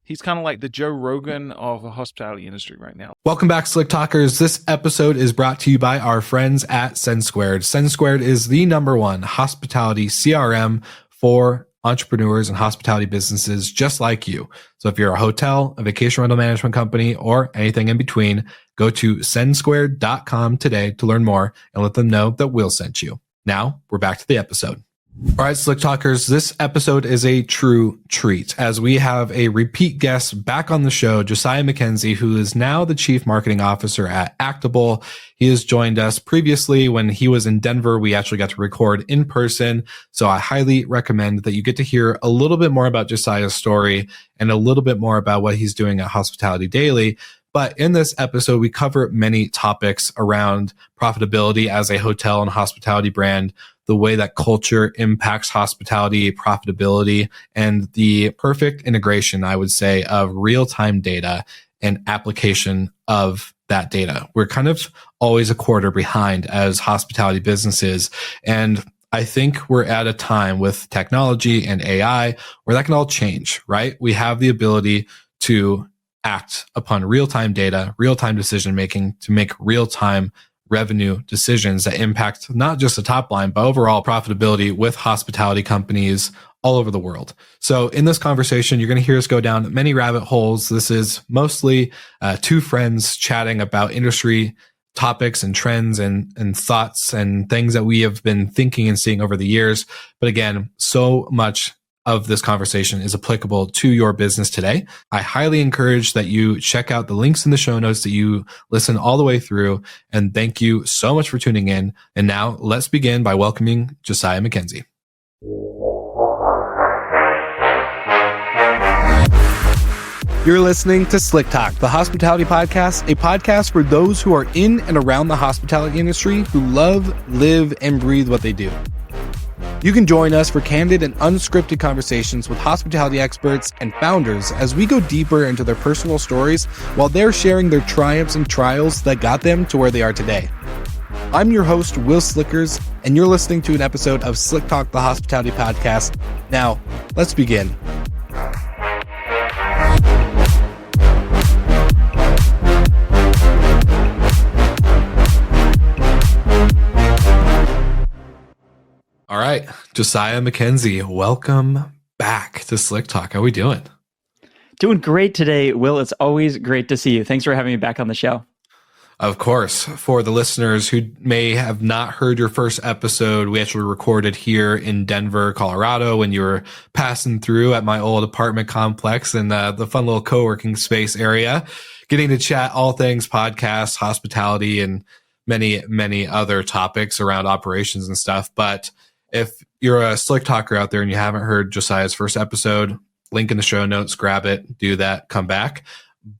He's kind of like the Joe Rogan of the hospitality industry right now. Welcome back, Slick Talkers. This episode is brought to you by our friends at Send Squared. Send Squared is the #1 hospitality CRM for entrepreneurs and hospitality businesses just like you. So if you're a hotel, a vacation rental management company, or anything in between, go to sendsquared.com today to learn more and let them know that we'll send you. Now, we're back to the episode. All right, Slick Talkers, this episode is a true treat as we have a repeat guest back on the show, Josiah Mackenzie, who is now the Chief Marketing Officer at Actable. He has joined us previously when he was in Denver. We actually got to record in person. So I highly recommend that you get to hear a little bit more about Josiah's story and a little bit more about what he's doing at Hospitality Daily. But in this episode, we cover many topics around profitability as a hotel and hospitality brand, the way that culture impacts hospitality profitability, and the perfect integration, I would say, of real-time data and application of that data. We're kind of always a quarter behind as hospitality businesses. And I think we're at a time with technology and AI where that can all change, right? We have the ability to act upon real-time data, real-time decision-making to make real-time revenue decisions that impact not just the top line, but overall profitability with hospitality companies all over the world. So in this conversation, you're going to hear us go down many rabbit holes. This is mostly two friends chatting about industry topics and trends and thoughts and things that we have been thinking and seeing over the years. But again, so much of this conversation is applicable to your business today. I highly encourage that you check out the links in the show notes, that you listen all the way through. And thank you so much for tuning in. And now let's begin by welcoming Josiah Mackenzie. You're listening to Slick Talk, the hospitality podcast, a podcast for those who are in and around the hospitality industry who love, live, and breathe what they do. You can join us for candid and unscripted conversations with hospitality experts and founders as we go deeper into their personal stories while they're sharing their triumphs and trials that got them to where they are today. I'm your host, Will Slickers, and you're listening to an episode of Slick Talk, the hospitality podcast. Now, let's begin. All right, Josiah Mackenzie, welcome back to Slick Talk. How are we doing? Doing great today, Will. It's always great to see you. Thanks for having me back on the show. Of course. For the listeners who may have not heard your first episode, we actually recorded here in Denver, Colorado, when you were passing through at my old apartment complex in the fun little co-working space area, getting to chat all things podcasts, hospitality, and many, many other topics around operations and stuff. But if you're a Slick Talker out there and you haven't heard Josiah's first episode, link in the show notes, grab it, do that, come back.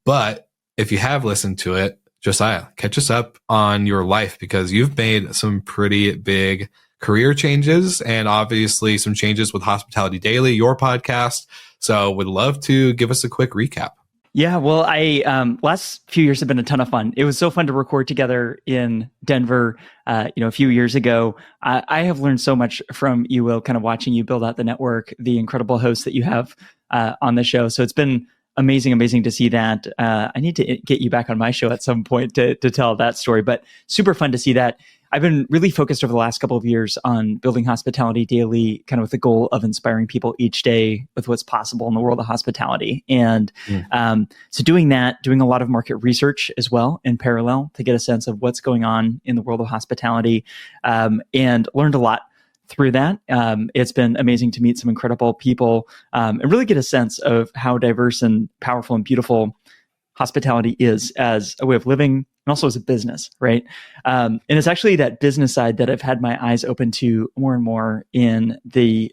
But if you have listened to it, Josiah, catch us up on your life because you've made some pretty big career changes and obviously some changes with Hospitality Daily, your podcast. So would love to give us a quick recap. Yeah, well, last few years have been a ton of fun. It was so fun to record together in Denver, a few years ago. I have learned so much from you, Will, kind of watching you build out the network, the incredible hosts that you have on the show. So it's been amazing to see that. I need to get you back on my show at some point to tell that story, but super fun to see that. I've been really focused over the last couple of years on building Hospitality Daily, kind of with the goal of inspiring people each day with what's possible in the world of hospitality. And so doing that, doing a lot of market research as well in parallel to get a sense of what's going on in the world of hospitality, and learned a lot through that. It's been amazing to meet some incredible people and really get a sense of how diverse and powerful and beautiful hospitality is as a way of living and also as a business, right? And it's actually that business side that I've had my eyes open to more and more in the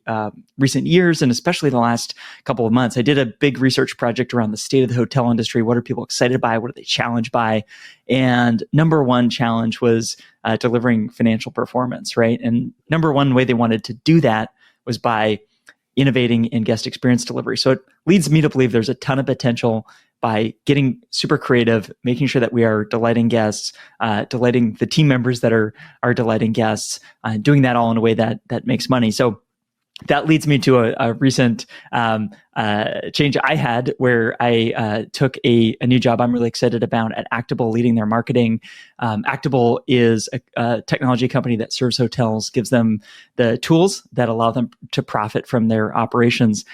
recent years, and especially the last couple of months. I did a big research project around the state of the hotel industry. What are people excited by? What are they challenged by? And number one challenge was delivering financial performance, right? And number one way they wanted to do that was by innovating in guest experience delivery. So it leads me to believe there's a ton of potential by getting super creative, making sure that we are delighting guests, delighting the team members that are delighting guests, doing that all in a way that makes money. So that leads me to a recent change I had where I took a new job I'm really excited about at Actable, leading their marketing. Actable is a technology company that serves hotels, gives them the tools that allow them to profit from their operations.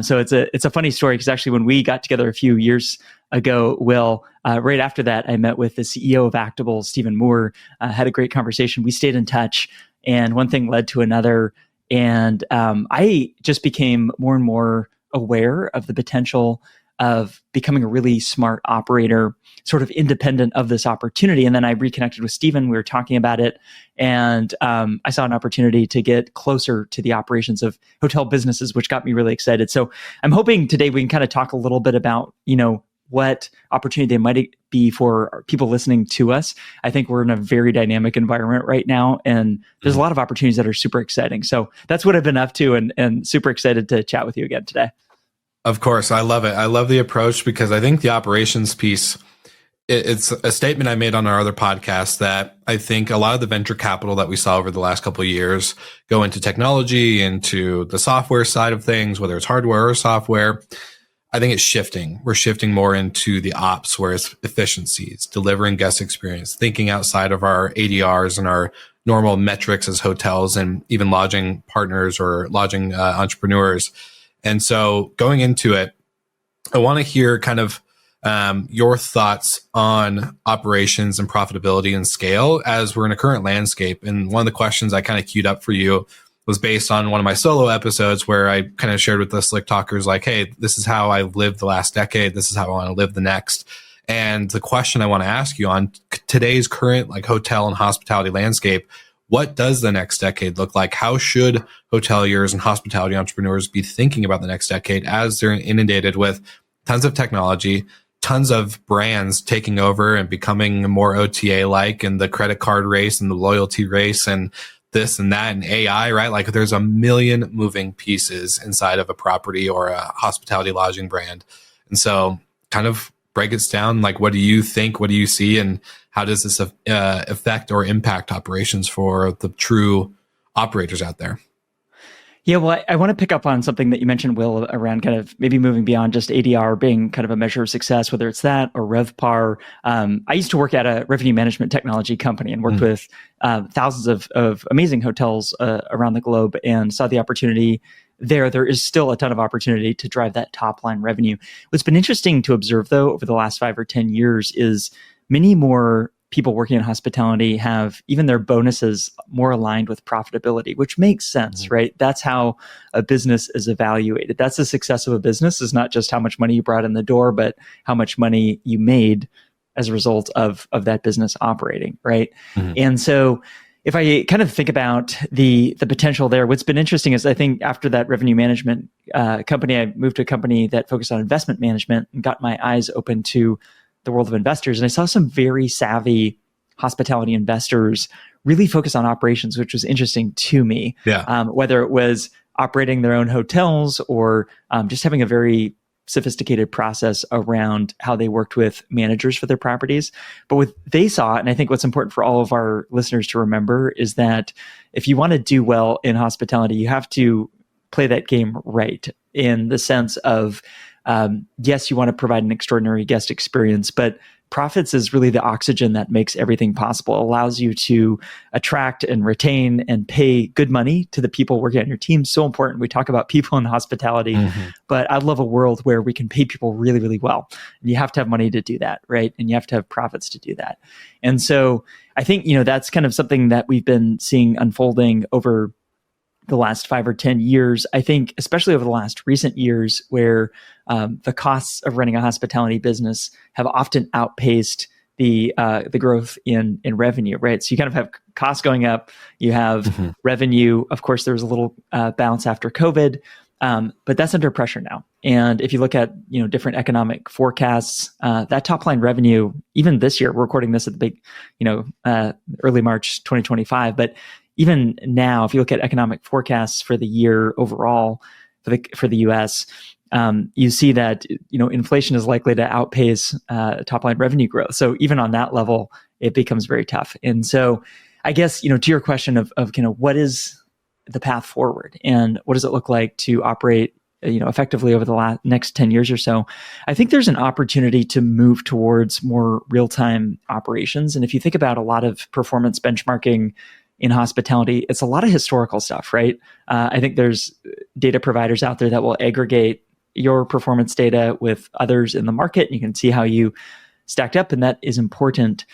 So it's a funny story because actually when we got together a few years ago, Will, right after that, I met with the CEO of Actable, Stephen Moore, had a great conversation. We stayed in touch, and one thing led to another. And I just became more and more aware of the potential of becoming a really smart operator, sort of independent of this opportunity. And then I reconnected with Stephen. We were talking about it. And I saw an opportunity to get closer to the operations of hotel businesses, which got me really excited. So I'm hoping today we can kind of talk a little bit about, what opportunity there might be for people listening to us. I think we're in a very dynamic environment right now, and there's a lot of opportunities that are super exciting. So that's what I've been up to, and super excited to chat with you again today. Of course. I love it. I love the approach because I think the operations piece, it's a statement I made on our other podcast that I think a lot of the venture capital that we saw over the last couple of years go into technology, into the software side of things, whether it's hardware or software. I think it's shifting. We're shifting more into the ops, where it's efficiencies, delivering guest experience, thinking outside of our ADRs and our normal metrics as hotels and even lodging partners or lodging entrepreneurs. And so going into it, I want to hear kind of your thoughts on operations and profitability and scale as we're in a current landscape. And one of the questions I kind of queued up for you was based on one of my solo episodes where I kind of shared with the Slick Talkers, like, hey, this is how I lived the last decade. This is how I want to live the next. And the question I want to ask you on today's current like hotel and hospitality landscape, what does the next decade look like? How should hoteliers and hospitality entrepreneurs be thinking about the next decade as they're inundated with tons of technology, tons of brands taking over and becoming more OTA-like, and the credit card race and the loyalty race and this and that and AI, right? Like there's a million moving pieces inside of a property or a hospitality lodging brand. And so kind of break it down. Like, what do you think? What do you see? And how does this affect or impact operations for the true operators out there? Yeah, well, I want to pick up on something that you mentioned, Will, around kind of maybe moving beyond just ADR being kind of a measure of success, whether it's that or RevPAR. I used to work at a revenue management technology company and worked with thousands of amazing hotels around the globe, and saw the opportunity there. There is still a ton of opportunity to drive that top line revenue. What's been interesting to observe, though, over the last 5 or 10 years is many more people working in hospitality have even their bonuses more aligned with profitability, which makes sense, right? That's how a business is evaluated. That's the success of a business, is not just how much money you brought in the door, but how much money you made as a result of that business operating, right? And so if I kind of think about the potential there, what's been interesting is I think after that revenue management company, I moved to a company that focused on investment management and got my eyes open to the world of investors. And I saw some very savvy hospitality investors really focus on operations, which was interesting to me. Yeah. Whether it was operating their own hotels or just having a very sophisticated process around how they worked with managers for their properties. But what they saw, and I think what's important for all of our listeners to remember, is that if you want to do well in hospitality, you have to play that game right, in the sense of, yes, you want to provide an extraordinary guest experience, but profits is really the oxygen that makes everything possible. It allows you to attract and retain and pay good money to the people working on your team. So important. We talk about people in hospitality, but I love a world where we can pay people really, really well. And you have to have money to do that, right? And you have to have profits to do that. And so I think, that's kind of something that we've been seeing unfolding over the last 5 or 10 years. I think, especially over the last recent years, where the costs of running a hospitality business have often outpaced the growth in revenue, right? So you kind of have costs going up, you have revenue. Of course, there was a little bounce after COVID, but that's under pressure now. And if you look at different economic forecasts, that top line revenue, even this year, we're recording this at the big, early March 2025, but even now, if you look at economic forecasts for the year overall for the U.S., you see that inflation is likely to outpace top line revenue growth. So even on that level, it becomes very tough. And so, I guess to your question of kind of what is the path forward and what does it look like to operate effectively over the next 10 years or so. I think there's an opportunity to move towards more real-time operations. And if you think about a lot of performance benchmarking in hospitality, it's a lot of historical stuff, right? I think there's data providers out there that will aggregate your performance data with others in the market. You can see how you stacked up, and that is important.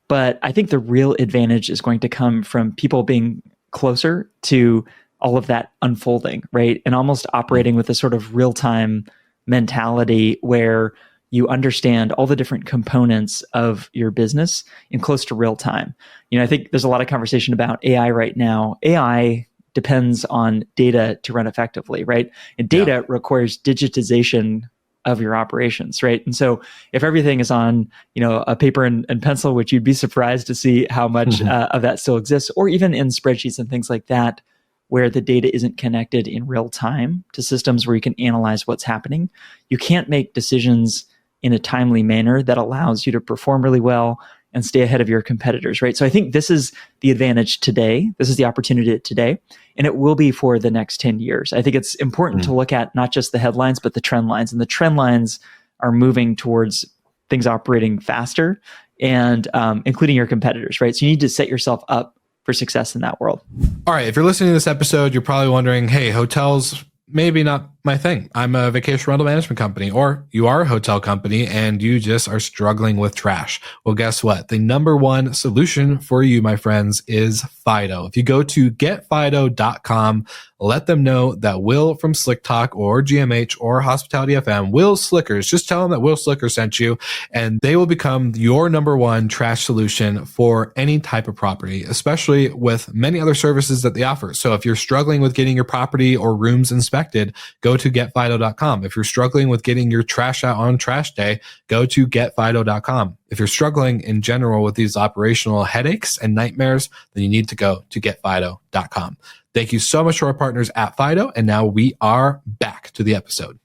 But I think the real advantage is going to come from people being closer to all of that unfolding, right? And almost operating with a sort of real-time mentality where you understand all the different components of your business in close to real time. I think there's a lot of conversation about AI right now. AI depends on data to run effectively, right? And data requires digitization of your operations, right? And so if everything is on, a paper and pencil, which you'd be surprised to see how much of that still exists, or even in spreadsheets and things like that, where the data isn't connected in real time to systems where you can analyze what's happening, you can't make decisions in a timely manner that allows you to perform really well and stay ahead of your competitors, right? So I think this is the advantage today. This is the opportunity today, and it will be for the next 10 years. I think it's important to look at not just the headlines, but the trend lines. And the trend lines are moving towards things operating faster and including your competitors, right? So you need to set yourself up for success in that world. All right. If you're listening to this episode, you're probably wondering, hey, hotels, maybe not my thing. I'm a vacation rental management company, or you are a hotel company and you just are struggling with trash. Well, guess what? The number one solution for you, my friends, is Fido. If you go to getfido.com, let them know that Will from Slick Talk or GMH or Hospitality FM, Will Slickers, just tell them that Will Slicker sent you, and they will become your number one trash solution for any type of property, especially with many other services that they offer. So if you're struggling with getting your property or rooms inspected, go to getfido.com. If you're struggling with getting your trash out on trash day, go to getfido.com. If you're struggling in general with these operational headaches and nightmares, then you need to go to getfido.com. Thank you so much to our partners at Fido. And now we are back to the episode.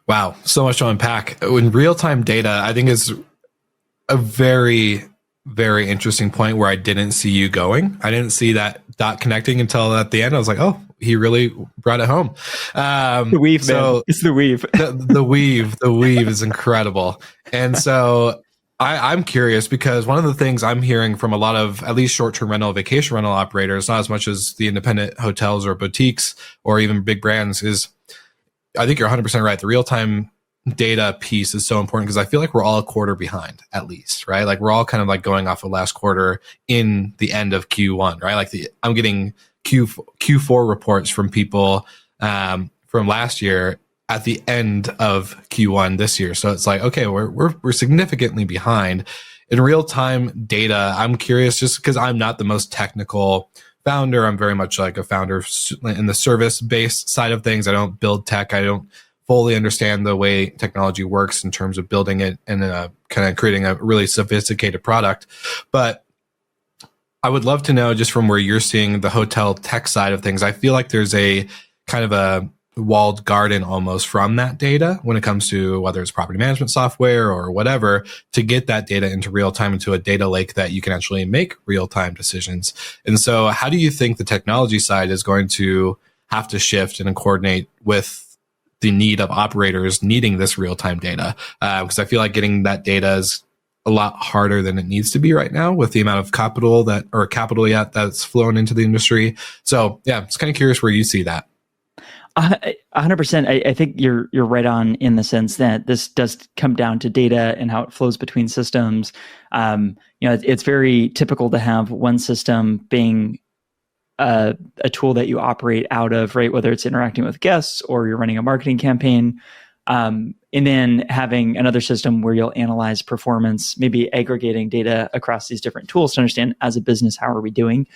Wow, so much to unpack. In real-time data, I think is a very, very interesting point where I didn't see you going. I didn't see that dot connecting until at the end. I was like, oh, he really brought it home. The weave, man. It's the weave. the weave is incredible. And so I'm curious because one of the things I'm hearing from a lot of at least short-term rental, vacation rental operators, not as much as the independent hotels or boutiques or even big brands, is I think you're 100% right. The real-time data piece is so important because I feel like we're all a quarter behind at least, right? Like we're all kind of like going off of last quarter in the end of Q1, right? Like I'm getting Q4 reports from people from last year at the end of Q1 this year. So it's like, okay, we're significantly behind in real time data. I'm curious just because I'm not the most technical founder. I'm very much like a founder in the service based side of things. I don't build tech. I don't fully understand the way technology works in terms of building it and kind of creating a really sophisticated product. But I would love to know just from where you're seeing the hotel tech side of things. I feel like there's a kind of a walled garden almost from that data when it comes to whether it's property management software or whatever to get that data into real time into a data lake that you can actually make real time decisions. And so how do you think the technology side is going to have to shift and coordinate with the need of operators needing this real time data? Because I feel like getting that data is a lot harder than it needs to be right now with the amount of capital that's flown into the industry. So yeah, it's kind of curious where you see that. 100%. I think you're right on in the sense that this does come down to data and how it flows between systems. It's very typical to have one system being a tool that you operate out of, right? Whether it's interacting with guests or you're running a marketing campaign, and then having another system where you'll analyze performance, maybe aggregating data across these different tools to understand as a business, how are we doing?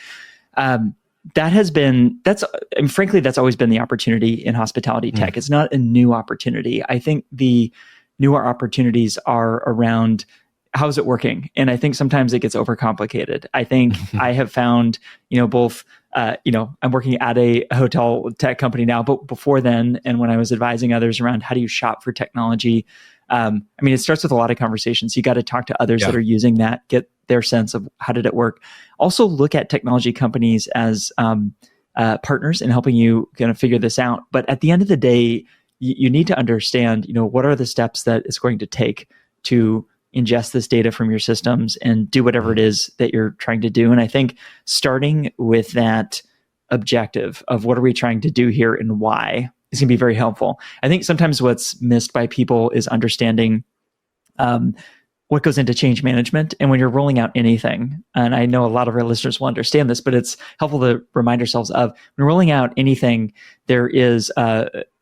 Frankly, that's always been the opportunity in hospitality tech. It's not a new opportunity. I think the newer opportunities are around how's it working? And I think sometimes it gets overcomplicated. I think I have found, both, I'm working at a hotel tech company now, but before then, and when I was advising others around how do you shop for technology, it starts with a lot of conversations. You got to talk to others that are using that, get their sense of how did it work. Also look at technology companies as partners in helping you kind of figure this out. But at the end of the day, you need to understand, what are the steps that it's going to take to ingest this data from your systems and do whatever it is that you're trying to do. And I think starting with that objective of what are we trying to do here and why is going to be very helpful. I think sometimes what's missed by people is understanding what goes into change management. And when you're rolling out anything, and I know a lot of our listeners will understand this, but it's helpful to remind ourselves of when rolling out anything, there is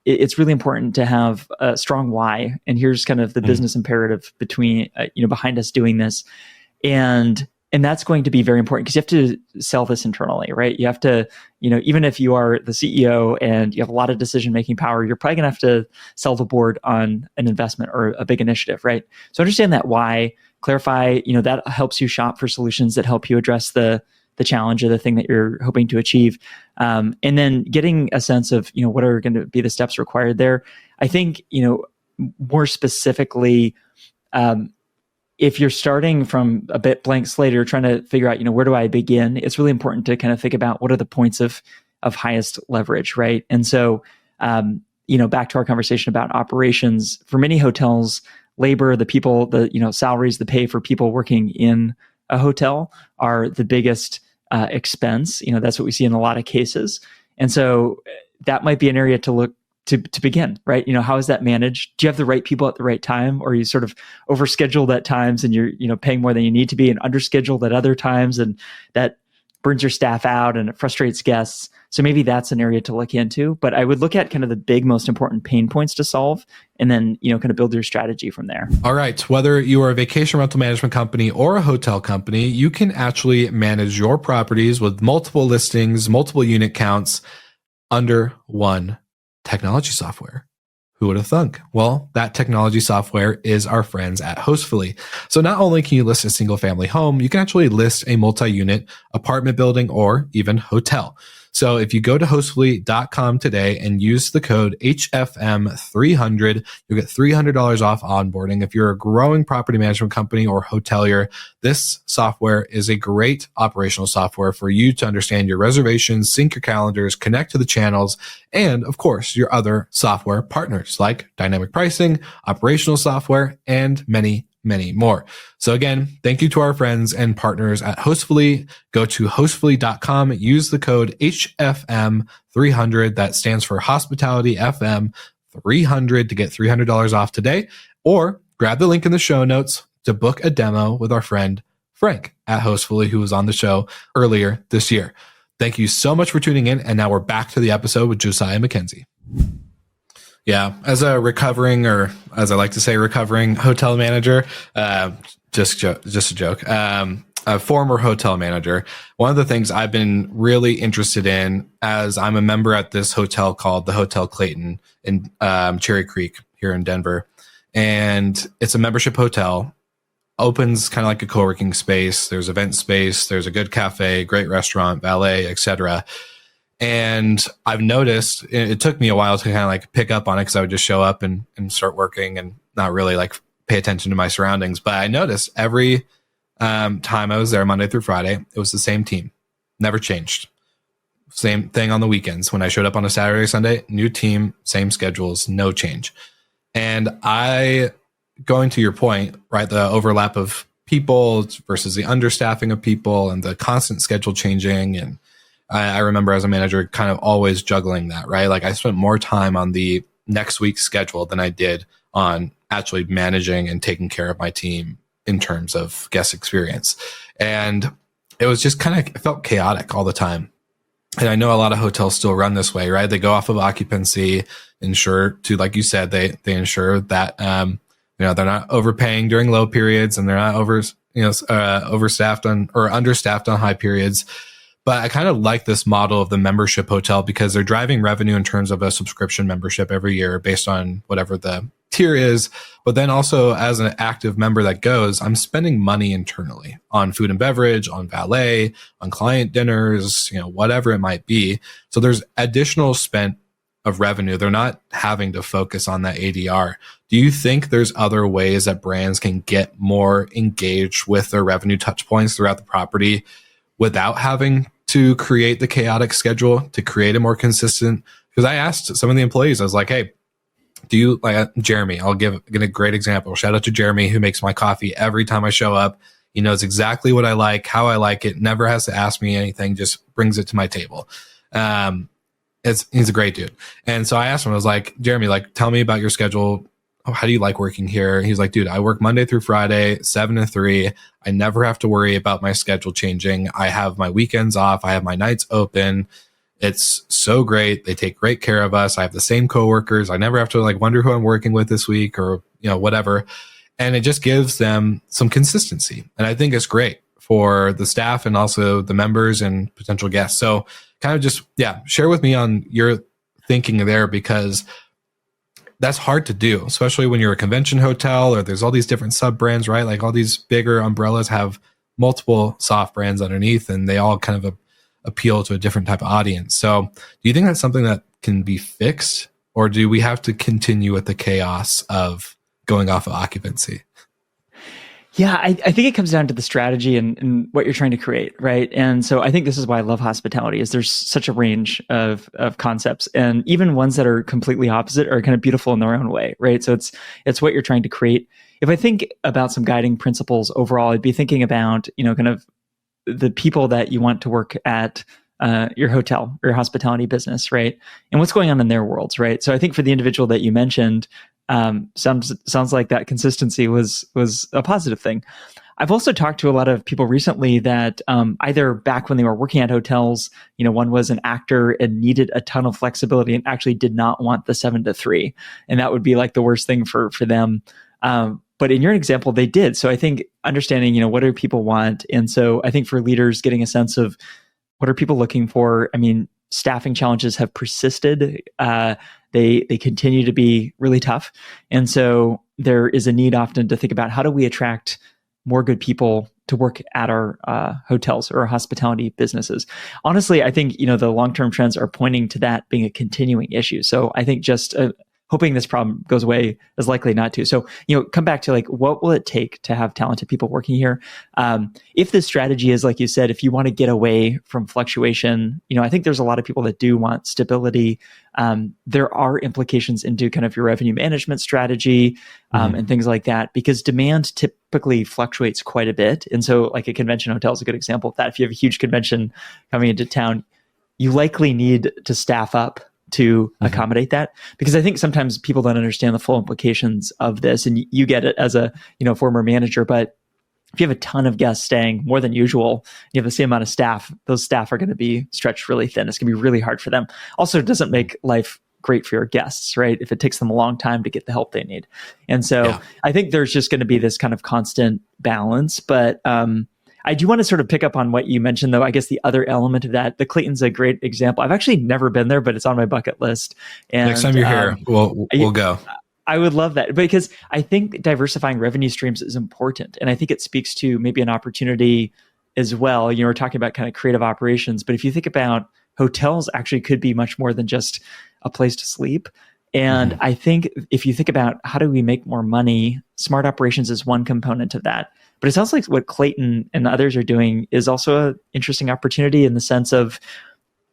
it's really important to have a strong why. And here's kind of the business imperative behind us doing this. And that's going to be very important because you have to sell this internally, right? You have to, even if you are the CEO and you have a lot of decision-making power, you're probably going to have to sell the board on an investment or a big initiative, right? So understand that why, clarify, that helps you shop for solutions that help you address the challenge or the thing that you're hoping to achieve. And then getting a sense of, what are going to be the steps required there. I think, more specifically, if you're starting from a bit blank slate, you're trying to figure out, where do I begin? It's really important to kind of think about what are the points of highest leverage, right? And so, back to our conversation about operations, for many hotels, labor, the people, the salaries, the pay for people working in a hotel are the biggest expense. That's what we see in a lot of cases. And so that might be an area to look to begin, right? How is that managed? Do you have the right people at the right time, or are you sort of overscheduled at times and you're, paying more than you need to be and underscheduled at other times, and that burns your staff out and it frustrates guests. So maybe that's an area to look into, but I would look at kind of the big, most important pain points to solve, and then, kind of build your strategy from there. All right. Whether you are a vacation rental management company or a hotel company, you can actually manage your properties with multiple listings, multiple unit counts under one technology software. Who would have thunk? Well, that technology software is our friends at Hostfully. So not only can you list a single family home, you can actually list a multi-unit apartment building or even hotel. So if you go to hostfully.com today and use the code HFM300, you'll get $300 off onboarding. If you're a growing property management company or hotelier, this software is a great operational software for you to understand your reservations, sync your calendars, connect to the channels, and of course, your other software partners like dynamic pricing, operational software, and many more. So again, thank you to our friends and partners at Hostfully. Go to hostfully.com, use the code HFM300. That stands for Hospitality FM 300 to get $300 off today, or grab the link in the show notes to book a demo with our friend Frank at Hostfully, who was on the show earlier this year. Thank you so much for tuning in. And now we're back to the episode with Josiah and Mackenzie. Yeah, as a recovering, or as I like to say, recovering hotel manager, just a joke, a former hotel manager, one of the things I've been really interested in, as I'm a member at this hotel called the Hotel Clayton in Cherry Creek here in Denver, and it's a membership hotel, opens kind of like a co-working space. There's event space, there's a good cafe, great restaurant, valet, etc. And I've noticed it took me a while to kind of like pick up on it because I would just show up and start working and not really like pay attention to my surroundings. But I noticed every time I was there Monday through Friday, it was the same team, never changed. Same thing on the weekends. When I showed up on a Saturday, Sunday, new team, same schedules, no change. And going to your point, right, the overlap of people versus the understaffing of people and the constant schedule changing, and I remember as a manager kind of always juggling that, right? Like I spent more time on the next week's schedule than I did on actually managing and taking care of my team in terms of guest experience. And it was just it felt chaotic all the time. And I know a lot of hotels still run this way, right? They go off of occupancy, ensure to, like you said, they ensure that, they're not overpaying during low periods and they're not overstaffed or understaffed on high periods. But I kind of like this model of the membership hotel because they're driving revenue in terms of a subscription membership every year based on whatever the tier is. But then also as an active member that goes, I'm spending money internally on food and beverage, on valet, on client dinners, whatever it might be. So there's additional spent of revenue. They're not having to focus on that ADR. Do you think there's other ways that brands can get more engaged with their revenue touch points throughout the property without having to create the chaotic schedule, to create a more consistent, because I asked some of the employees, I was like, hey, do you like Jeremy? I'll give a great example. Shout out to Jeremy, who makes my coffee every time I show up. He knows exactly what I like, how I like it, never has to ask me anything, just brings it to my table. He's a great dude. And so I asked him, I was like, Jeremy, like, tell me about your schedule. How do you like working here? He's like, dude, I work Monday through Friday, 7 to 3. I never have to worry about my schedule changing. I have my weekends off. I have my nights open. It's so great. They take great care of us. I have the same coworkers. I never have to like wonder who I'm working with this week or, whatever. And it just gives them some consistency. And I think it's great for the staff and also the members and potential guests. So kind of just, share with me on your thinking there, because that's hard to do, especially when you're a convention hotel or there's all these different sub brands, right? Like all these bigger umbrellas have multiple soft brands underneath, and they all kind of appeal to a different type of audience. So do you think that's something that can be fixed, or do we have to continue with the chaos of going off of occupancy? Yeah, I think it comes down to the strategy and what you're trying to create, right? And so I think this is why I love hospitality, is there's such a range of concepts, and even ones that are completely opposite are kind of beautiful in their own way, right? So it's what you're trying to create. If I think about some guiding principles overall, I'd be thinking about, kind of the people that you want to work at your hotel or your hospitality business, right? And what's going on in their worlds, right? So I think for the individual that you mentioned, sounds like that consistency was a positive thing. I've also talked to a lot of people recently that either back when they were working at hotels, one was an actor and needed a ton of flexibility and actually did not want the 7 to 3. And that would be like the worst thing for them. But in your example, they did. So I think understanding, what do people want? And so I think for leaders, getting a sense of what are people looking for? I mean, staffing challenges have persisted. They continue to be really tough. And so there is a need often to think about how do we attract more good people to work at our hotels or our hospitality businesses. Honestly, I think, the long-term trends are pointing to that being a continuing issue. So I think just hoping this problem goes away is likely not to. So, come back to like, what will it take to have talented people working here? If the strategy is, like you said, if you want to get away from fluctuation, I think there's a lot of people that do want stability. There are implications into kind of your revenue management strategy and things like that, because demand typically fluctuates quite a bit. And so like a convention hotel is a good example of that. If you have a huge convention coming into town, you likely need to staff up to accommodate that, because I think sometimes people don't understand the full implications of this, and you get it as a former manager. But if you have a ton of guests staying more than usual, you have the same amount of staff, those staff are going to be stretched really thin. It's going to be really hard for them. Also, it doesn't make life great for your guests, right? If it takes them a long time to get the help they need. And so I think there's just going to be this kind of constant balance. But I do want to sort of pick up on what you mentioned, though. I guess the other element of that, the Clayton's a great example. I've actually never been there, but it's on my bucket list. And next time you're here, we'll go. I would love that, because I think diversifying revenue streams is important. And I think it speaks to maybe an opportunity as well. We're talking about kind of creative operations, but if you think about hotels, actually could be much more than just a place to sleep. And I think if you think about how do we make more money, smart operations is one component of that. But it sounds like what Clayton and others are doing is also an interesting opportunity in the sense of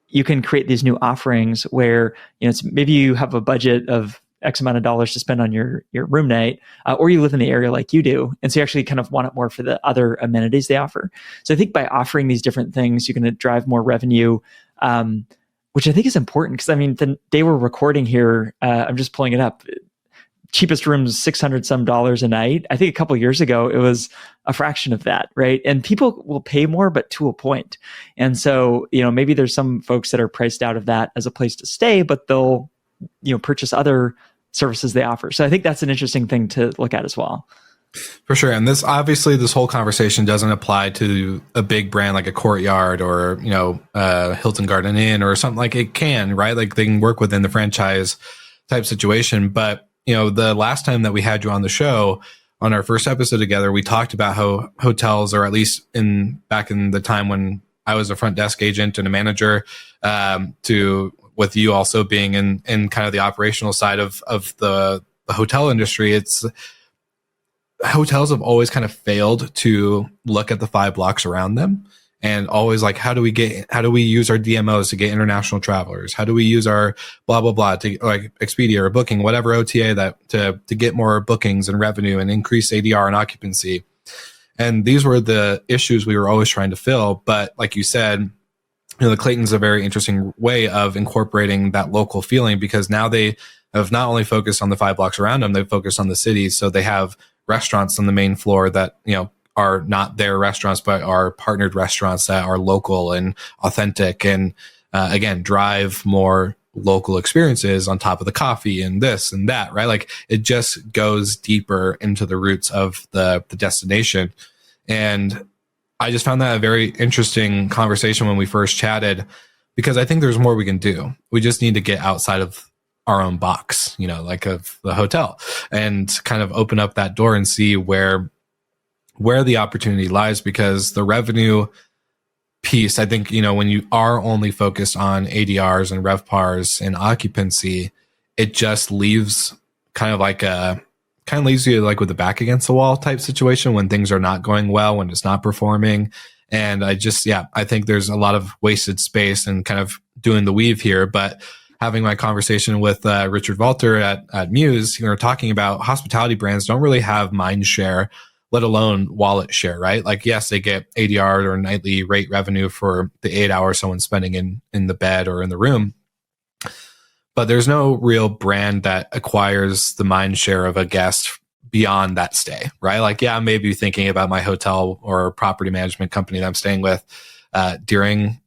you can create these new offerings where, it's maybe you have a budget of X amount of dollars to spend on your room night, or you live in the area like you do. And so you actually kind of want it more for the other amenities they offer. So I think by offering these different things, you're going to drive more revenue, which I think is important, because I mean, the day we're recording here, I'm just pulling it up. Cheapest rooms, $600 some a night. I think a couple of years ago, it was a fraction of that, right? And people will pay more, but to a point. And so, maybe there's some folks that are priced out of that as a place to stay, but they'll, purchase other services they offer. So I think that's an interesting thing to look at as well. For sure. And this whole conversation doesn't apply to a big brand like a Courtyard or, Hilton Garden Inn or something. Like it can, right? Like they can work within the franchise type situation. But, the last time that we had you on the show, on our first episode together, we talked about how hotels, or at least back in the time when I was a front desk agent and a manager, with you also being in kind of the operational side of the hotel industry, hotels have always kind of failed to look at the 5 blocks around them and always like, how do we use our DMOs to get international travelers? How do we use our blah, blah, blah to like Expedia or Booking, whatever OTA that to get more bookings and revenue and increase ADR and occupancy. And these were the issues we were always trying to fill. But like you said, the Clayton's a very interesting way of incorporating that local feeling, because now they have not only focused on the 5 blocks around them, they've focused on the city. So they have restaurants on the main floor that, are not their restaurants, but are partnered restaurants that are local and authentic and, again, drive more local experiences on top of the coffee and this and that, right? Like it just goes deeper into the roots of the destination. And I just found that a very interesting conversation when we first chatted, because I think there's more we can do. We just need to get outside of our own box, like of the hotel, and kind of open up that door and see where the opportunity lies. Because the revenue piece, I think, when you are only focused on ADRs and RevPARs and occupancy, it just leaves leaves you like with the back against the wall type situation when things are not going well, when it's not performing. And I think there's a lot of wasted space and kind of doing the weave here. But having my conversation with Richard Walter at Muse, talking about hospitality brands don't really have mind share, let alone wallet share, right? Like, yes, they get ADR or nightly rate revenue for the 8 hours someone's spending in the bed or in the room. But there's no real brand that acquires the mind share of a guest beyond that stay, right? Like, yeah, maybe thinking about my hotel or property management company that I'm staying with during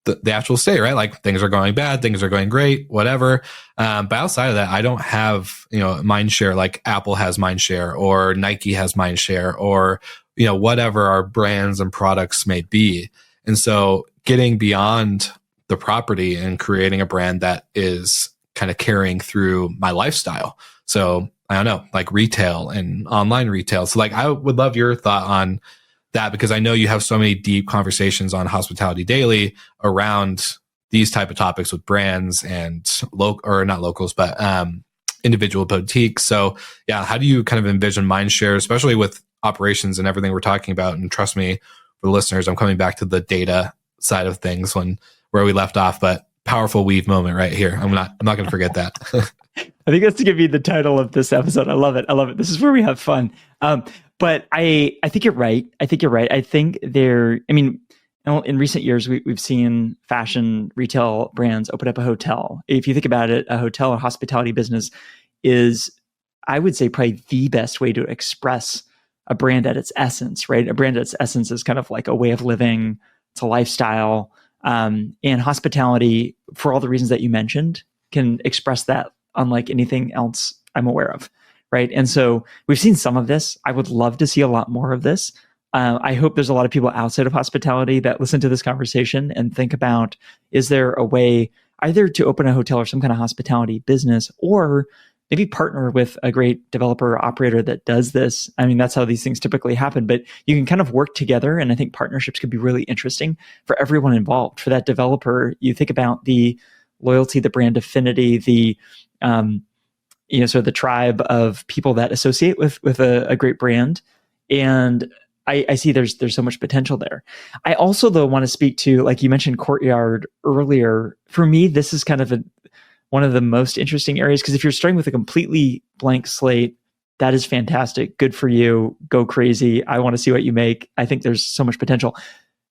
the actual stay, right? Like things are going bad, things are going great, whatever. But outside of that, I don't have, mind share like Apple has mind share or Nike has mind share or, whatever our brands and products may be. And so getting beyond the property and creating a brand that is kind of carrying through my lifestyle. So I don't know, like retail and online retail. So like, I would love your thought on that, because I know you have so many deep conversations on Hospitality Daily around these type of topics with brands and not locals, but individual boutiques. So yeah, how do you kind of envision mind share, especially with operations and everything we're talking about? And trust me, for the listeners, I'm coming back to the data side of things where we left off, but powerful weave moment right here. I'm not going to forget that. I think that's going to be the title of this episode. I love it. This is where we have fun. But I think you're right. I think in recent years, we've seen fashion retail brands open up a hotel. If you think about it, a hotel or hospitality business is, I would say, probably the best way to express a brand at its essence, right? A brand at its essence is kind of like a way of living. It's a lifestyle. And hospitality, for all the reasons that you mentioned, can express that unlike anything else I'm aware of, right? And so we've seen some of this. I would love to see a lot more of this. I hope there's a lot of people outside of hospitality that listen to this conversation and think about, is there a way either to open a hotel or some kind of hospitality business, or maybe partner with a great developer or operator that does this? I mean, that's how these things typically happen, but you can kind of work together. And I think partnerships could be really interesting for everyone involved. For that developer, you think about the loyalty, the brand affinity, the sort of the tribe of people that associate with a great brand. And I see there's so much potential there. I also, though, want to speak to, like you mentioned, Courtyard earlier. For me, this is kind of one of the most interesting areas, because if you're starting with a completely blank slate, that is fantastic. Good for you. Go crazy. I want to see what you make. I think there's so much potential.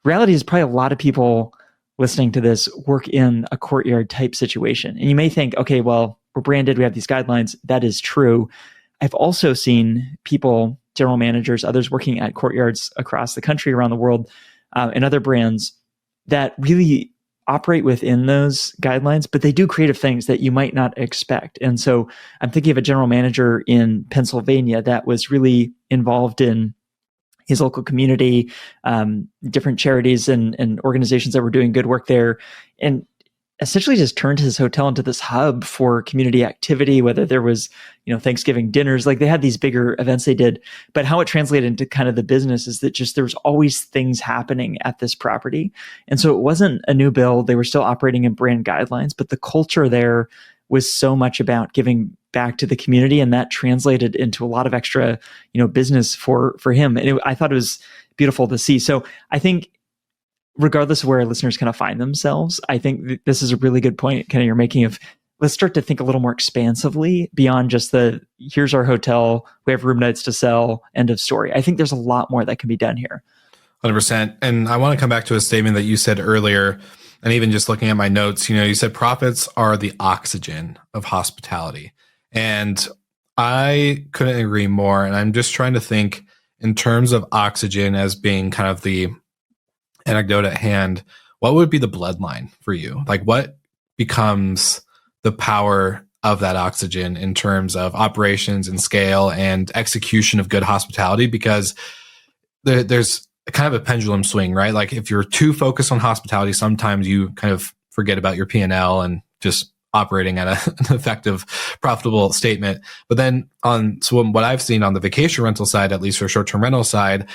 Reality is probably a lot of people listening to this work in a Courtyard type situation. And you may think, okay, well, we're branded, we have these guidelines. That is true. I've also seen people, general managers, others working at Courtyards across the country, around the world, and other brands that really operate within those guidelines, but they do creative things that you might not expect. And so I'm thinking of a general manager in Pennsylvania that was really involved in his local community, different charities and organizations that were doing good work there, and essentially just turned his hotel into this hub for community activity, whether there was, Thanksgiving dinners, like they had these bigger events they did. But how it translated into kind of the business is that just there was always things happening at this property. And so it wasn't a new build. They were still operating in brand guidelines, but the culture there was so much about giving back to the community. And that translated into a lot of extra, business for him. And I thought it was beautiful to see. So I think regardless of where our listeners kind of find themselves, I think this is a really good point kind of you're making of let's start to think a little more expansively beyond just here's our hotel, we have room nights to sell, end of story. I think there's a lot more that can be done here. 100%. And I want to come back to a statement that you said earlier, and even just looking at my notes, you said profits are the oxygen of hospitality. And I couldn't agree more. And I'm just trying to think in terms of oxygen as being kind of the anecdote at hand. What would be the bloodline for you? Like, what becomes the power of that oxygen in terms of operations and scale and execution of good hospitality? Because there's kind of a pendulum swing, right? Like if you're too focused on hospitality, sometimes you kind of forget about your P&L and just operating at an effective, profitable statement. But then what I've seen on the vacation rental side, at least for short-term rental side,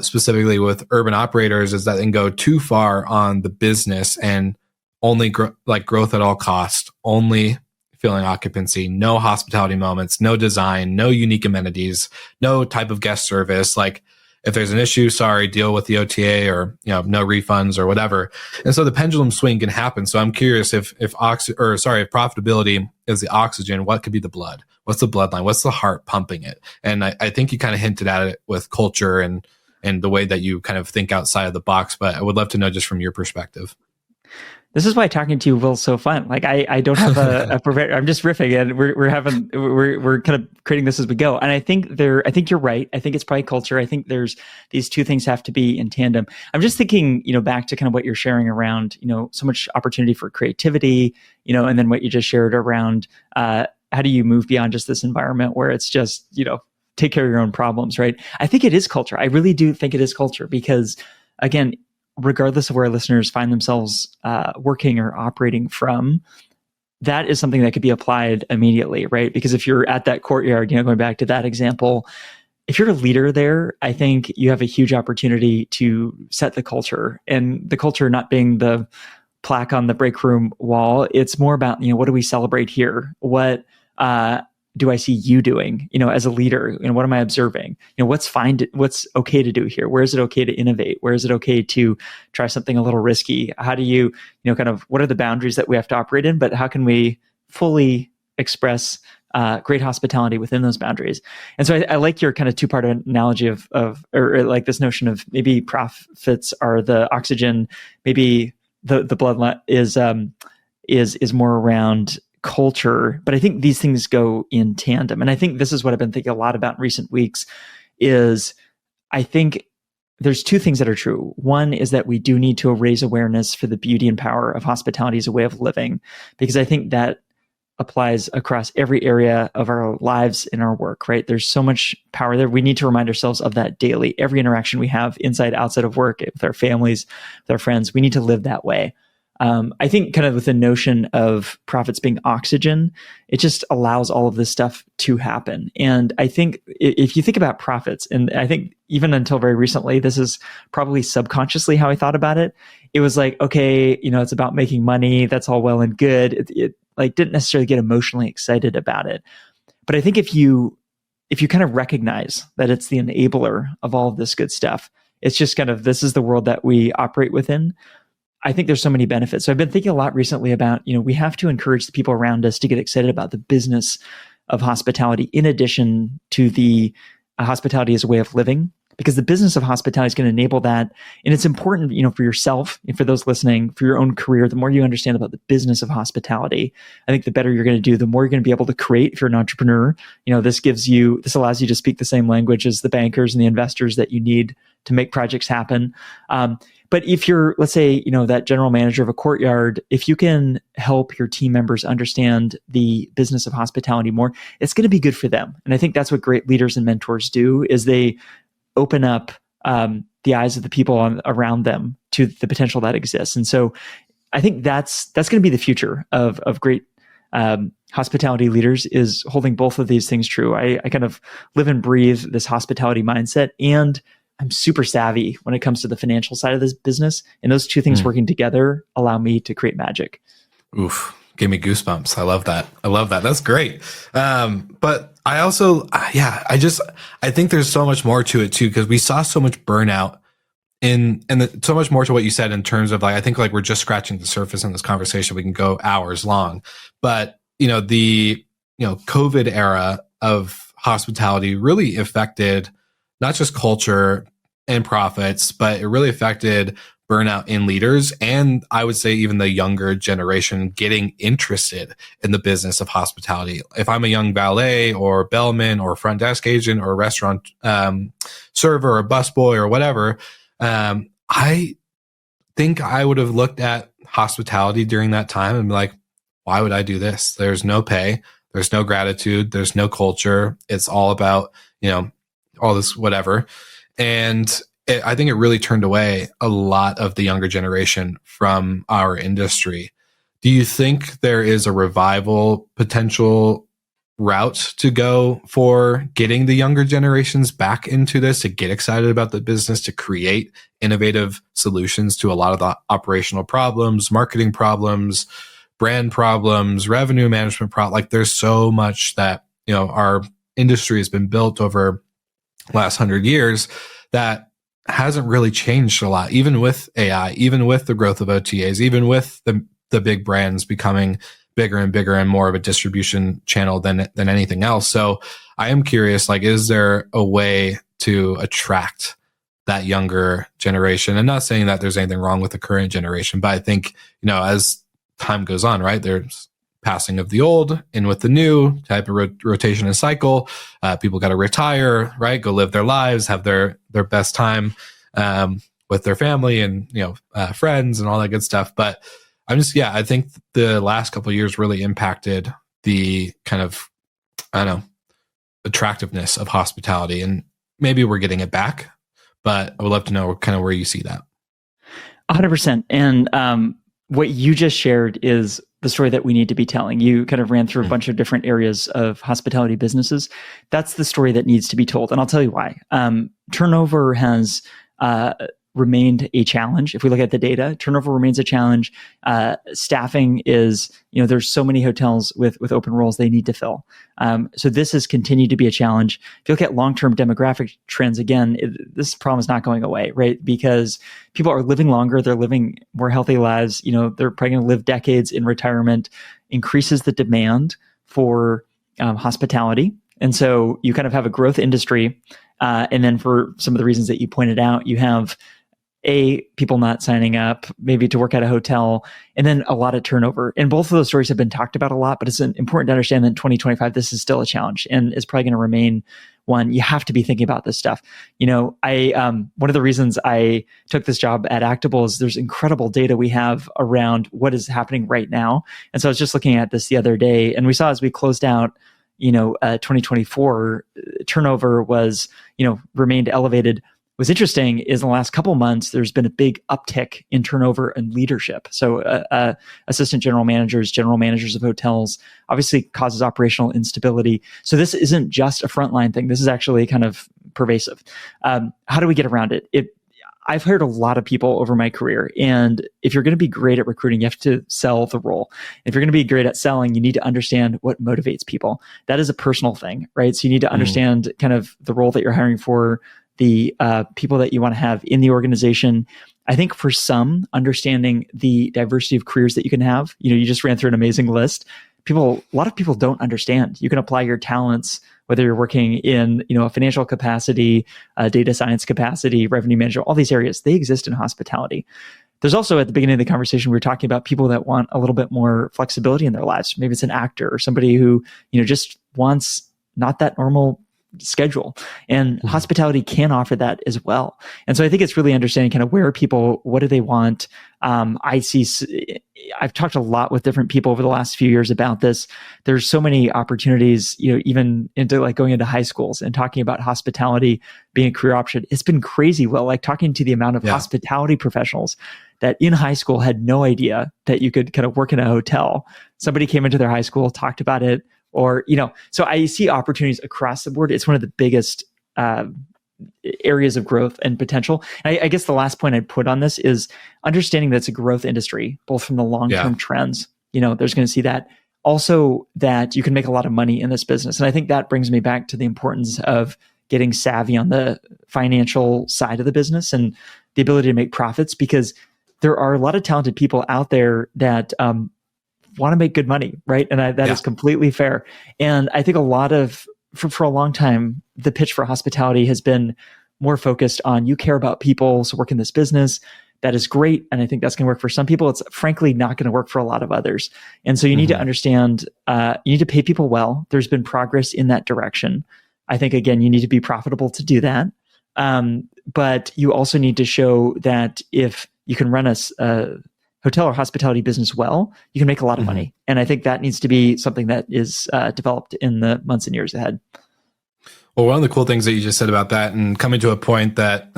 specifically with urban operators, is that they can go too far on the business and only growth at all cost, only filling occupancy, no hospitality moments, no design, no unique amenities, no type of guest service. Like if there's an issue, sorry, deal with the OTA or, no refunds or whatever. And so the pendulum swing can happen. So I'm curious if profitability is the oxygen, what could be the blood? What's the bloodline? What's the heart pumping it? And I think you kind of hinted at it with culture and the way that you kind of think outside of the box, but I would love to know just from your perspective. This is why talking to you, Will's so fun. Like I don't have I'm just riffing and we're kind of creating this as we go. And I think you're right. I think it's probably culture. I think there's these two things have to be in tandem. I'm just thinking, back to kind of what you're sharing around, so much opportunity for creativity, and then what you just shared around, how do you move beyond just this environment where it's just, take care of your own problems, right? I think it is culture. I really do think it is culture because again, regardless of where listeners find themselves working or operating from, that is something that could be applied immediately, right? Because if you're at that courtyard, going back to that example, if you're a leader there, I think you have a huge opportunity to set the culture, and the culture not being the plaque on the break room wall. It's more about, what do we celebrate here? What do I see you doing, as a leader? What am I observing? What's okay to do here? Where is it okay to innovate? Where is it okay to try something a little risky? How do you, kind of, what are the boundaries that we have to operate in? But how can we fully express great hospitality within those boundaries? And so I like your kind of two-part analogy of like this notion of maybe profits are the oxygen, maybe the blood is more around culture, but I think these things go in tandem. And I think this is what I've been thinking a lot about in recent weeks is I think there's two things that are true. One is that we do need to raise awareness for the beauty and power of hospitality as a way of living, because I think that applies across every area of our lives and our work, right? There's so much power there. We need to remind ourselves of that daily. Every interaction we have inside, outside of work, with our families, with our friends, we need to live that way. I think kind of with the notion of profits being oxygen, it just allows all of this stuff to happen. And I think if you think about profits, and I think even until very recently, this is probably subconsciously how I thought about it. It was like, okay, it's about making money. That's all well and good. It like didn't necessarily get emotionally excited about it. But I think if you kind of recognize that it's the enabler of all of this good stuff, it's just kind of, this is the world that we operate within. I think there's so many benefits. So I've been thinking a lot recently about, we have to encourage the people around us to get excited about the business of hospitality in addition to the hospitality as a way of living, because the business of hospitality is going to enable that. And it's important, for yourself and for those listening, for your own career, the more you understand about the business of hospitality, I think the better you're going to do, the more you're going to be able to create. If you're an entrepreneur, this allows you to speak the same language as the bankers and the investors that you need to make projects happen. But if you're, let's say, that general manager of a courtyard, if you can help your team members understand the business of hospitality more, it's going to be good for them. And I think that's what great leaders and mentors do, is they open up the eyes of the people around them to the potential that exists. And so I think that's going to be the future of great hospitality leaders, is holding both of these things true. I kind of live and breathe this hospitality mindset, and I'm super savvy when it comes to the financial side of this business. And those two things working together allow me to create magic. Oof. Gave me goosebumps. I love that. That's great. But I also, I think there's so much more to it too, because we saw so much burnout so much more to what you said in terms of like, I think like we're just scratching the surface in this conversation. We can go hours long, but the COVID era of hospitality really affected not just culture and profits, but it really affected burnout in leaders. And I would say even the younger generation getting interested in the business of hospitality. If I'm a young valet or bellman or front desk agent or restaurant server or busboy or whatever, I think I would have looked at hospitality during that time and be like, why would I do this? There's no pay. There's no gratitude. There's no culture. It's all about, all this whatever. And I think it really turned away a lot of the younger generation from our industry. Do you think there is a revival potential route to go for getting the younger generations back into this, to get excited about the business, to create innovative solutions to a lot of the operational problems, marketing problems, brand problems, revenue management problems? Like there's so much that, our industry has been built over the last 100 years that hasn't really changed a lot, even with AI, even with the growth of OTAs, even with the big brands becoming bigger and bigger and more of a distribution channel than anything else. So I am curious, like, is there a way to attract that younger generation? I'm not saying that there's anything wrong with the current generation, but I think, as time goes on, right, there's passing of the old in with the new type of rotation and cycle. People got to retire, right? Go live their lives, have their best time with their family and, friends and all that good stuff. But I think the last couple of years really impacted the kind of, attractiveness of hospitality, and maybe we're getting it back, but I would love to know kind of where you see that. 100%. And what you just shared is the story that we need to be telling. You kind of ran through a bunch of different areas of hospitality businesses. That's the story that needs to be told. And I'll tell you why. Turnover has remained a challenge. If we look at the data, turnover remains a challenge. Staffing is, there's so many hotels with open roles they need to fill. So this has continued to be a challenge. If you look at long-term demographic trends, again, this problem is not going away, right? Because people are living longer, they're living more healthy lives. They're probably going to live decades in retirement, increases the demand for hospitality. And so you kind of have a growth industry. And then for some of the reasons that you pointed out, you have people not signing up, maybe to work at a hotel, and then a lot of turnover. And both of those stories have been talked about a lot, but it's important to understand that in 2025, this is still a challenge and is probably going to remain one. You have to be thinking about this stuff. One of the reasons I took this job at Actable is there's incredible data we have around what is happening right now. And so I was just looking at this the other day, and we saw as we closed out 2024, turnover was, remained elevated. What's interesting is in the last couple of months, there's been a big uptick in turnover and leadership. So assistant general managers of hotels, obviously causes operational instability. So this isn't just a frontline thing. This is actually kind of pervasive. How do we get around it? I've heard a lot of people over my career, and if you're going to be great at recruiting, you have to sell the role. If you're going to be great at selling, you need to understand what motivates people. That is a personal thing, right? So you need to understand kind of the role that you're hiring for, the people that you want to have in the organization. I think for some, understanding the diversity of careers that you can have, you just ran through an amazing list. A lot of people don't understand. You can apply your talents, whether you're working in, a financial capacity, data science capacity, revenue management, all these areas, they exist in hospitality. There's also, at the beginning of the conversation, we were talking about people that want a little bit more flexibility in their lives. Maybe it's an actor or somebody who, just wants not that normal schedule, and hospitality can offer that as well. And so I think it's really understanding kind of where people, what do they want? I've talked a lot with different people over the last few years about this. There's so many opportunities, even into like going into high schools and talking about hospitality being a career option. It's been crazy. Well, like talking to the amount of hospitality professionals that in high school had no idea that you could kind of work in a hotel. Somebody came into their high school, talked about it, or, so I see opportunities across the board. It's one of the biggest areas of growth and potential. And I guess the last point I'd put on this is understanding that it's a growth industry, both from the long-term trends, there's going to see that. Also that you can make a lot of money in this business. And I think that brings me back to the importance of getting savvy on the financial side of the business and the ability to make profits, because there are a lot of talented people out there that want to make good money, right? And that is completely fair. And I think for a long time, the pitch for hospitality has been more focused on, you care about people, so work in this business. That is great. And I think that's going to work for some people. It's frankly not going to work for a lot of others. And so you need to understand, you need to pay people well. There's been progress in that direction. I think, again, you need to be profitable to do that. But you also need to show that if you can run a hotel or hospitality business well, you can make a lot of money. And I think that needs to be something that is developed in the months and years ahead. Well, one of the cool things that you just said about that, and coming to a point that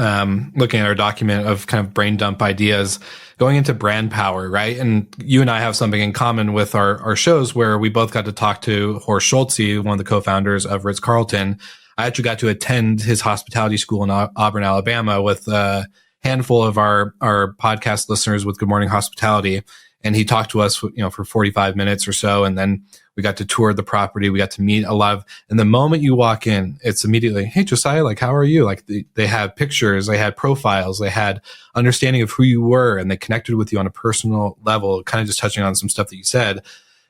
looking at our document of kind of brain dump ideas, going into brand power, right? And you and I have something in common with our shows where we both got to talk to Horst Schulze, one of the co-founders of Ritz-Carlton. I actually got to attend his hospitality school in Auburn, Alabama, with a handful of our podcast listeners with Good Morning Hospitality. And he talked to us, for 45 minutes or so. And then we got to tour the property. We got to meet a lot of, and the moment you walk in, it's immediately, hey, Josiah, like, how are you? Like they had pictures, they had profiles, they had understanding of who you were, and they connected with you on a personal level, kind of just touching on some stuff that you said.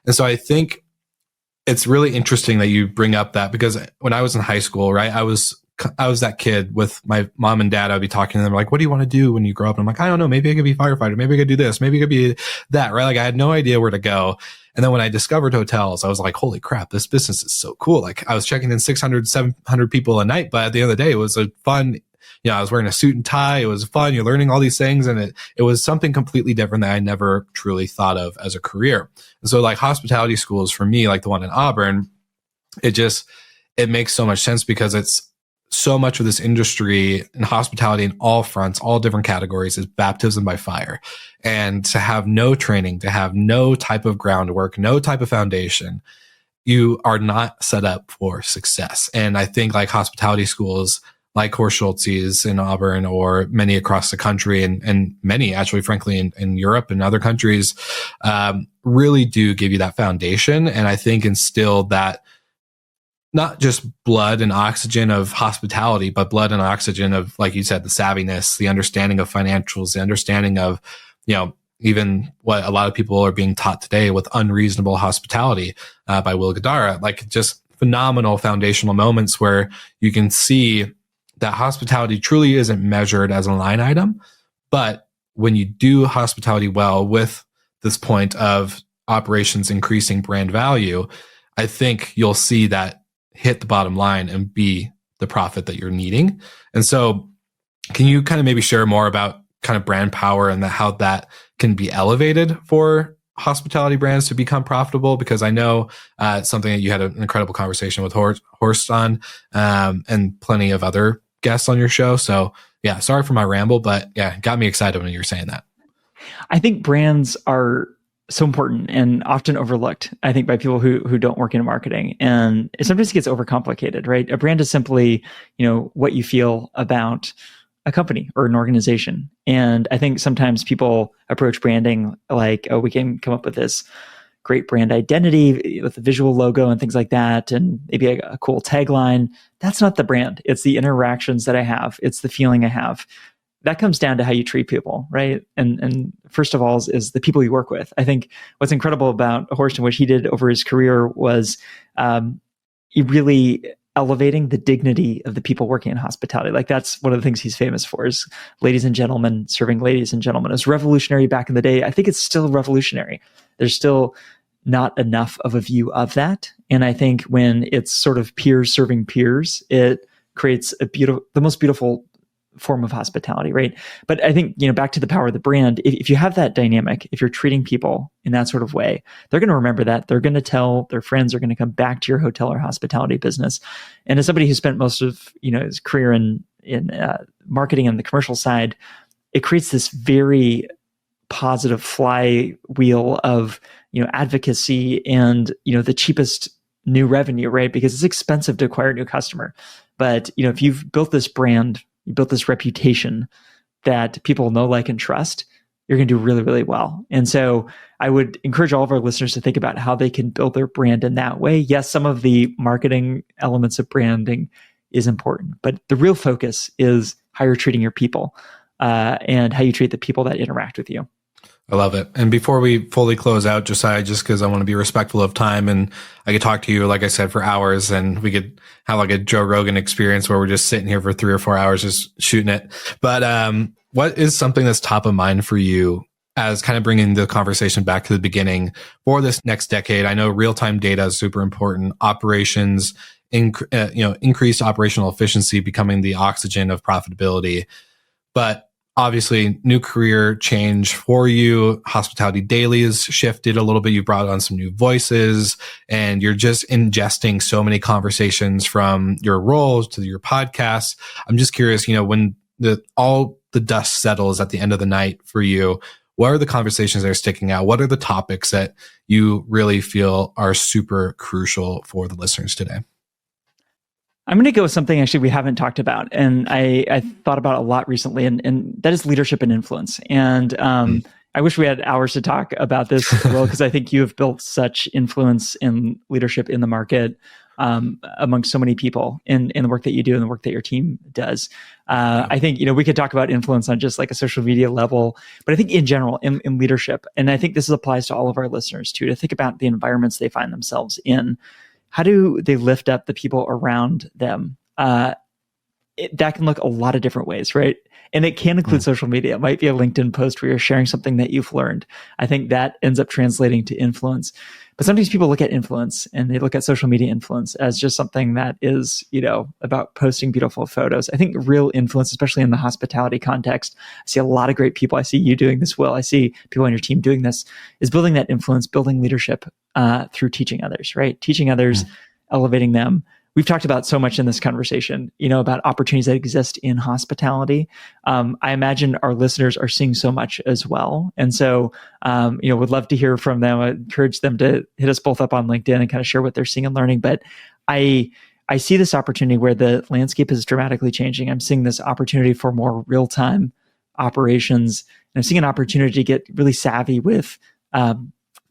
And so I think it's really interesting that you bring up that, because when I was in high school, right, I was that kid with my mom and dad. I'd be talking to them like, what do you want to do when you grow up? And I'm like, I don't know. Maybe I could be a firefighter. Maybe I could do this. Maybe I could be that, right? Like I had no idea where to go. And then when I discovered hotels, I was like, holy crap, this business is so cool. Like I was checking in 600, 700 people a night, but at the end of the day, it was a fun, I was wearing a suit and tie. It was fun. You're learning all these things. And it was something completely different that I never truly thought of as a career. And so like hospitality schools for me, like the one in Auburn, it makes so much sense, because it's so much of this industry in hospitality in all fronts, all different categories, is baptism by fire. And to have no training, to have no type of groundwork, no type of foundation, you are not set up for success. And I think like hospitality schools like Horst Schulze's in Auburn, or many across the country, and many actually, frankly, in Europe and other countries, really do give you that foundation. And I think instill that, not just blood and oxygen of hospitality, but blood and oxygen of, like you said, the savviness, the understanding of financials, the understanding of, even what a lot of people are being taught today with unreasonable hospitality by Will Guidara, like just phenomenal foundational moments where you can see that hospitality truly isn't measured as a line item. But when you do hospitality well with this point of operations increasing brand value, I think you'll see that hit the bottom line and be the profit that you're needing. And so can you kind of maybe share more about kind of brand power and how that can be elevated for hospitality brands to become profitable? Because I know it's something that you had an incredible conversation with Horst on, and plenty of other guests on your show. So yeah, sorry for my ramble, but yeah, it got me excited when you were saying that. I think brands are so important and often overlooked, I think, by people who don't work in marketing. And it sometimes gets overcomplicated, right? A brand is simply, what you feel about a company or an organization. And I think sometimes people approach branding like, oh, we can come up with this great brand identity with a visual logo and things like that, and maybe a cool tagline. That's not the brand. It's the interactions that I have. It's the feeling I have. That comes down to how you treat people, right? And first of all is the people you work with. I think what's incredible about Horst and what he did over his career was he really elevating the dignity of the people working in hospitality. Like that's one of the things he's famous for, is ladies and gentlemen serving ladies and gentlemen. It was revolutionary back in the day. I think it's still revolutionary. There's still not enough of a view of that. And I think when it's sort of peers serving peers, it creates the most beautiful form of hospitality, right? But I think, back to the power of the brand, if you have that dynamic, if you're treating people in that sort of way, they're going to remember that. They're going to tell their friends, are going to come back to your hotel or hospitality business. And as somebody who spent most of, his career in marketing on the commercial side, it creates this very positive flywheel of, advocacy and, the cheapest new revenue, right? Because it's expensive to acquire a new customer. But, if you've built this brand, you built this reputation that people know, like, and trust, you're going to do really, really well. And so I would encourage all of our listeners to think about how they can build their brand in that way. Yes, some of the marketing elements of branding is important. But the real focus is how you're treating your people and how you treat the people that interact with you. I love it. And before we fully close out, Josiah, just because I want to be respectful of time, and I could talk to you, like I said, for hours, and we could have like a Joe Rogan experience where we're just sitting here for 3 or 4 hours just shooting it. But what is something that's top of mind for you as kind of bringing the conversation back to the beginning for this next decade? I know real-time data is super important. Operations, increased operational efficiency becoming the oxygen of profitability. But obviously, new career change for you. Hospitality Daily has shifted a little bit. You brought on some new voices, and you're just ingesting so many conversations from your roles to your podcasts. I'm just curious, when all the dust settles at the end of the night for you, what are the conversations that are sticking out? What are the topics that you really feel are super crucial for the listeners today? I'm going to go with something actually we haven't talked about, and I thought about it a lot recently, and that is leadership and influence. And I wish we had hours to talk about this, Will, because I think you have built such influence in leadership in the market among so many people in the work that you do and the work that your team does. I think we could talk about influence on just like a social media level, but I think in general in leadership, and I think this applies to all of our listeners too, to think about the environments they find themselves in. How do they lift up the people around them? That can look a lot of different ways, right? And it can include social media. It might be a LinkedIn post where you're sharing something that you've learned. I think that ends up translating to influence. But sometimes people look at influence and they look at social media influence as just something that is, about posting beautiful photos. I think real influence, especially in the hospitality context, I see a lot of great people. I see you doing this, Will. I see people on your team doing this, is building that influence, building leadership through teaching others, right? Teaching others, elevating them. We've talked about so much in this conversation, about opportunities that exist in hospitality. I imagine our listeners are seeing so much as well. And so, would love to hear from them. I encourage them to hit us both up on LinkedIn and kind of share what they're seeing and learning. But I see this opportunity where the landscape is dramatically changing. I'm seeing this opportunity for more real-time operations. And I'm seeing an opportunity to get really savvy with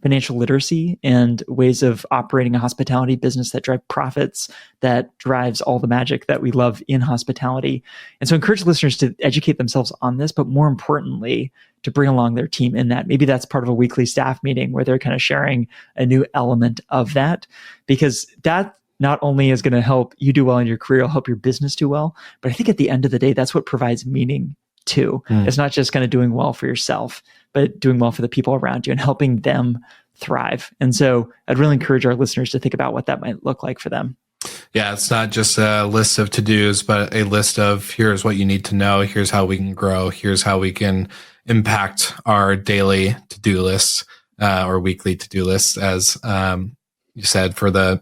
financial literacy and ways of operating a hospitality business that drive profits, that drives all the magic that we love in hospitality. And so I encourage listeners to educate themselves on this, but more importantly, to bring along their team in that. Maybe that's part of a weekly staff meeting where they're kind of sharing a new element of that, because that not only is going to help you do well in your career, it'll help your business do well. But I think at the end of the day, that's what provides meaning too. It's not just kind of doing well for yourself, but doing well for the people around you and helping them thrive. And so I'd really encourage our listeners to think about what that might look like for them. Yeah, it's not just a list of to-dos, but a list of here's what you need to know, here's how we can grow, here's how we can impact our daily to-do lists or weekly to-do lists, as you said, for the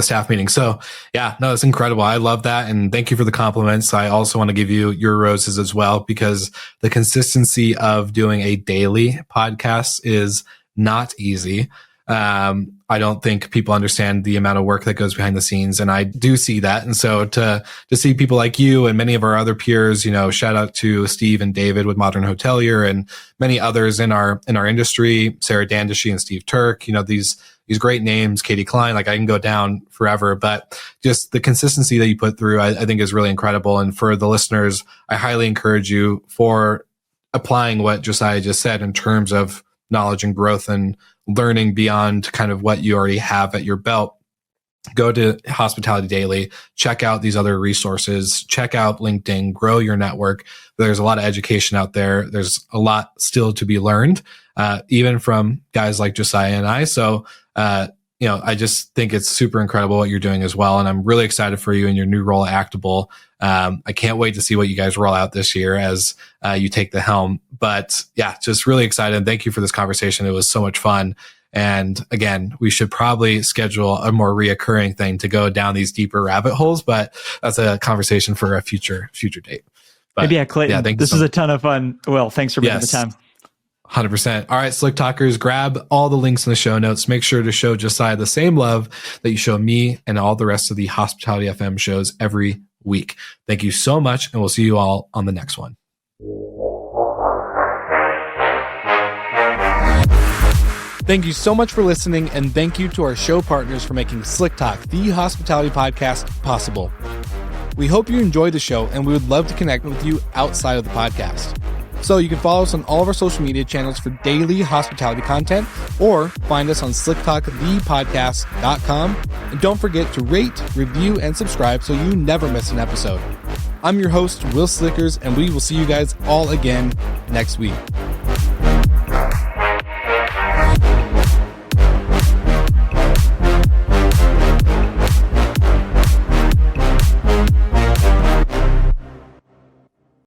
staff meeting. So yeah, no, it's incredible. I love that. And thank you for the compliments. I also want to give you your roses as well, because the consistency of doing a daily podcast is not easy. I don't think people understand the amount of work that goes behind the scenes, and I do see that. And so to see people like you and many of our other peers, shout out to Steve and David with Modern Hotelier and many others in our industry, Sarah Dandishi and Steve Turk, these great names, Katie Klein, like I can go down forever, but just the consistency that you put through, I think is really incredible. And for the listeners, I highly encourage you for applying what Josiah just said in terms of knowledge and growth and learning beyond kind of what you already have at your belt. Go to Hospitality Daily, check out these other resources, check out LinkedIn, grow your network. There's a lot of education out there. There's a lot still to be learned, even from guys like Josiah and I. So, I just think it's super incredible what you're doing as well. And I'm really excited for you in your new role at Actable. I can't wait to see what you guys roll out this year as you take the helm. But yeah, just really excited. Thank you for this conversation. It was so much fun. And again, we should probably schedule a more reoccurring thing to go down these deeper rabbit holes, but that's a conversation for a future date. But, maybe Clayton. Yeah, this was a ton of fun. Well, thanks for making the time. 100%. All right, Slick Talkers, grab all the links in the show notes. Make sure to show Josiah the same love that you show me and all the rest of the Hospitality FM shows every week. Thank you so much, and we'll see you all on the next one. Thank you so much for listening, and thank you to our show partners for making Slick Talk, the hospitality podcast, possible. We hope you enjoyed the show, and we would love to connect with you outside of the podcast. So you can follow us on all of our social media channels for daily hospitality content, or find us on slicktalkthepodcast.com. And don't forget to rate, review, and subscribe so you never miss an episode. I'm your host, Will Slickers, and we will see you guys all again next week.